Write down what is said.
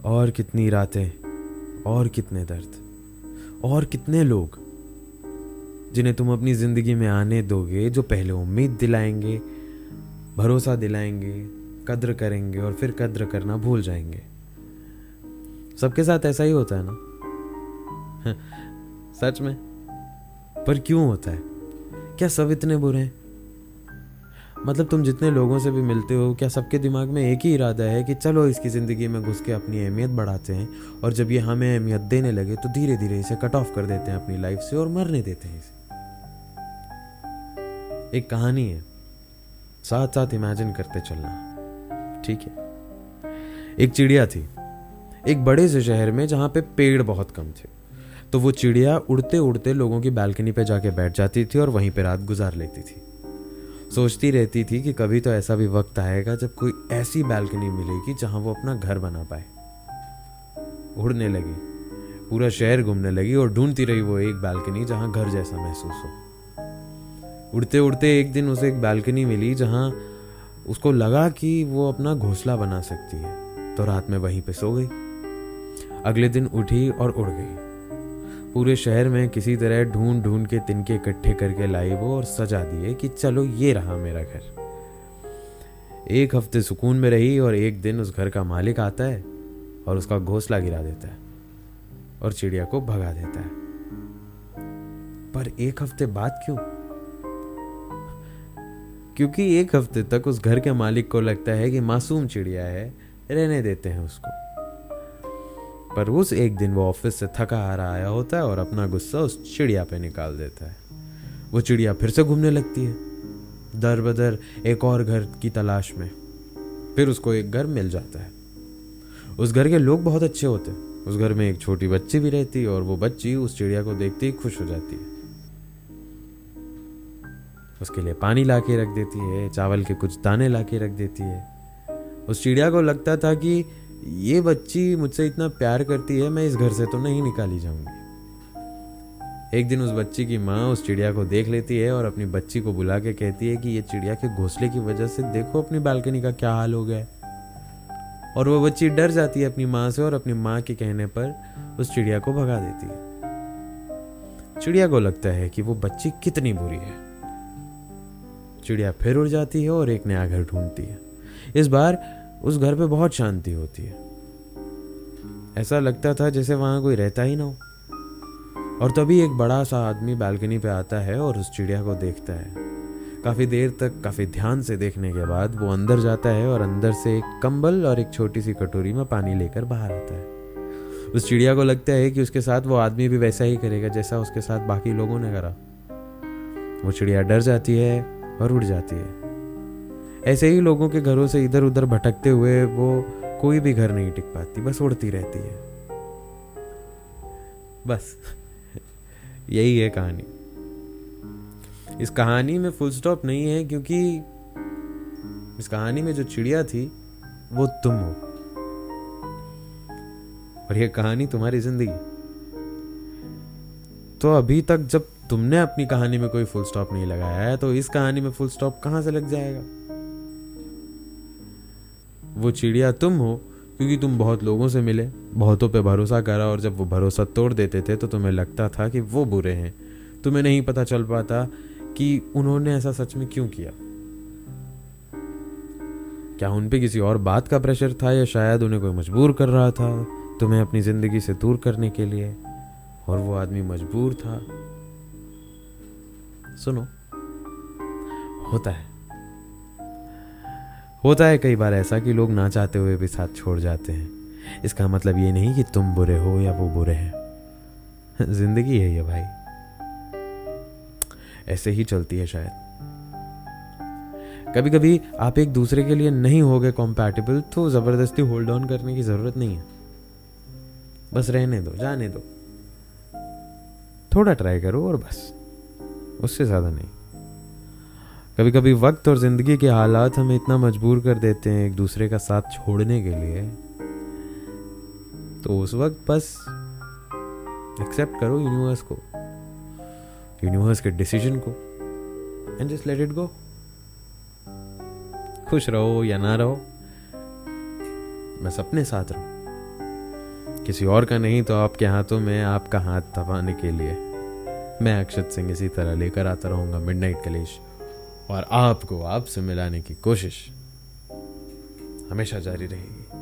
और कितनी रातें, और कितने दर्द, और कितने लोग जिन्हें तुम अपनी ज़िंदगी में आने दोगे, जो पहले उम्मीद दिलाएंगे, भरोसा दिलाएंगे, कद्र करेंगे और फिर कद्र करना भूल जाएंगे। सबके साथ ऐसा ही होता है ना? सच में। पर क्यों होता है? क्या सब इतने बुरे हैं? मतलब तुम जितने लोगों से भी मिलते हो, क्या सबके दिमाग में एक ही इरादा है कि चलो इसकी ज़िंदगी में घुस के अपनी अहमियत बढ़ाते हैं, और जब ये हमें अहमियत देने लगे तो धीरे धीरे इसे कट ऑफ कर देते हैं अपनी लाइफ से और मरने देते हैं इसे। एक कहानी है, साथ साथ इमेजिन करते चलना, ठीक है? एक चिड़िया थी एक बड़े से शहर में जहाँ पे पेड़ बहुत कम थे। तो वो चिड़िया उड़ते उड़ते लोगों की बालकनी पे जाके बैठ जाती थी और वहीं पे रात गुजार लेती थी। सोचती रहती थी कि कभी तो ऐसा भी वक्त आएगा जब कोई ऐसी बालकनी मिलेगी जहां वो अपना घर बना पाए। उड़ने लगी, पूरा शहर घूमने लगी और ढूंढती रही वो एक बालकनी जहां घर जैसा महसूस हो। उड़ते उड़ते एक दिन उसे एक बालकनी मिली जहां उसको लगा कि वो अपना घोंसला बना सकती है, तो रात में वहीं पे सो गई। अगले दिन उठी और उड़ गई। पूरे शहर में किसी तरह ढूंढ ढूंढ के तिनके इकट्ठे करके लाई वो और सजा दिए कि चलो ये रहा मेरा घर। एक हफ्ते सुकून में रही और एक दिन उस घर का मालिक आता है और उसका घोंसला गिरा देता है और चिड़िया को भगा देता है। पर एक हफ्ते बाद क्यों? क्योंकि एक हफ्ते तक उस घर के मालिक को लगता है कि मासूम चिड़िया है, रहने देते हैं उसको। पर उस एक दिन वो ऑफिस से थका हारा आया होता है और अपना गुस्सा उस चिड़िया पे निकाल देता है। वो चिड़िया फिर से घूमने लगती है, दर बदर एक और घर की तलाश में। फिर उसको एक घर मिल जाता है। उस घर के लोग बहुत अच्छे होते हैं। उस घर में एक छोटी बच्ची भी रहती है और वो बच्ची उस चिड़िया को देखते ही खुश हो जाती है। उसके लिए पानी ला के रख देती है, चावल के कुछ दाने ला के रख देती है। उस चिड़िया को लगता था कि ये बच्ची मुझसे इतना प्यार करती है, मैं इस घर से तो नहीं निकाली जाऊंगी। एक दिन उस बच्ची की माँ उस चिड़िया को देख लेती है और अपनी बच्ची को बुला के कहती है कि ये चिड़िया के घोंसले की वजह से देखो अपनी बालकनी का क्या हाल हो गया है। और वो बच्ची डर जाती है अपनी माँ से और अपनी माँ के कहने पर उस चिड़िया को भगा देती है। चिड़िया को लगता है कि वो बच्ची कितनी बुरी है। चिड़िया फिर उड़ जाती है और एक नया घर ढूंढती है। इस बार उस घर पे बहुत शांति होती है। ऐसा लगता था जैसे वहां कोई रहता ही ना हो। और तभी एक बड़ा सा आदमी बालकनी पे आता है और उस चिड़िया को देखता है। काफी देर तक काफी ध्यान से देखने के बाद वो अंदर जाता है और अंदर से एक कंबल और एक छोटी सी कटोरी में पानी लेकर बाहर आता है। उस चिड़िया को लगता है कि उसके साथ वो आदमी भी वैसा ही करेगा जैसा उसके साथ बाकी लोगों ने करा। वो चिड़िया डर जाती है और उड़ जाती है। ऐसे ही लोगों के घरों से इधर उधर भटकते हुए वो कोई भी घर नहीं टिक पाती, बस उड़ती रहती है। बस यही है कहानी। इस कहानी में फुल स्टॉप नहीं है, क्योंकि इस कहानी में जो चिड़िया थी वो तुम हो और ये कहानी तुम्हारी जिंदगी। तो अभी तक जब तुमने अपनी कहानी में कोई फुल स्टॉप नहीं लगाया है, तो इस कहानी में फुल स्टॉप कहां से लग जाएगा? वो चिड़िया तुम हो क्योंकि तुम बहुत लोगों से मिले, बहुतों पे भरोसा करा, और जब वो भरोसा तोड़ देते थे तो तुम्हें लगता था कि वो बुरे हैं। तुम्हें नहीं पता चल पाता कि उन्होंने ऐसा सच में क्यों किया। क्या उन पे किसी और बात का प्रेशर था, या शायद उन्हें कोई मजबूर कर रहा था तुम्हें अपनी जिंदगी से दूर करने के लिए, और वो आदमी मजबूर था। सुनो, होता है कई बार ऐसा कि लोग ना चाहते हुए भी साथ छोड़ जाते हैं। इसका मतलब ये नहीं कि तुम बुरे हो या वो बुरे हैं। जिंदगी है ये भाई, ऐसे ही चलती है शायद। कभी कभी आप एक दूसरे के लिए नहीं होगे कॉम्पैटिबल, तो जबरदस्ती होल्ड ऑन करने की जरूरत नहीं है। बस रहने दो, जाने दो, थोड़ा ट्राई करो और बस, उससे ज्यादा नहीं। कभी कभी वक्त और जिंदगी के हालात हमें इतना मजबूर कर देते हैं एक दूसरे का साथ छोड़ने के लिए, तो उस वक्त बस एक्सेप्ट करो यूनिवर्स को, यूनिवर्स के डिसीजन को, and just let it go. खुश रहो या ना रहो, बस अपने साथ रहो। किसी और का नहीं तो आपके हाथों में आपका हाथ दबाने के लिए मैं अक्षत सिंह इसी तरह लेकर आता रहूँगा मिडनाइट कलेश, और आपको आपसे मिलाने की कोशिश हमेशा जारी रहेगी।